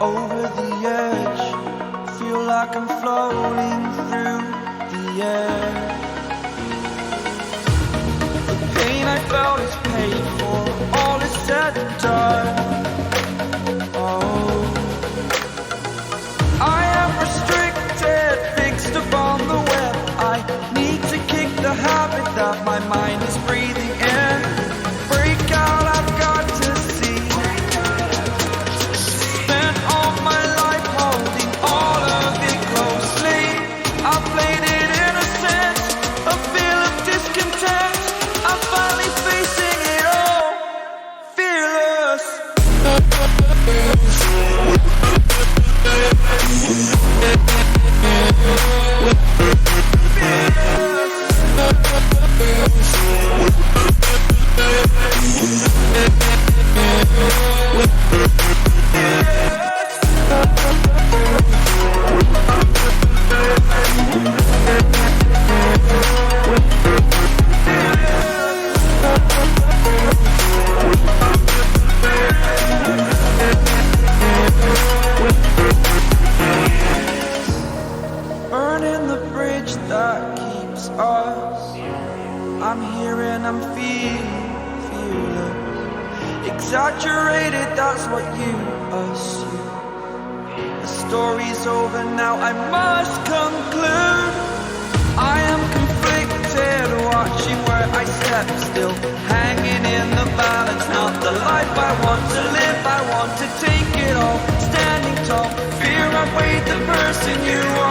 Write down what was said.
over the edge. Feel like I'm floating through the air. The pain I felt is paid for, all is said and done. Oh, I am restricted, fixed upon the web. I need to kick the habit that my mind is breathing in. Break out, I've got to see. Spent all my life holding all of it closely. I played it innocent, a feel of discontent. I'm finally facing it all, fearless. Burning the bridge that keeps us. I'm here and I'm feeling exaggerated, that's what you assume. The story's over now, I must conclude. I am conflicted, watching where I step still, hanging in the balance. Not the life I want to live, I want to take it all. Standing tall, fear I weighed the person you are.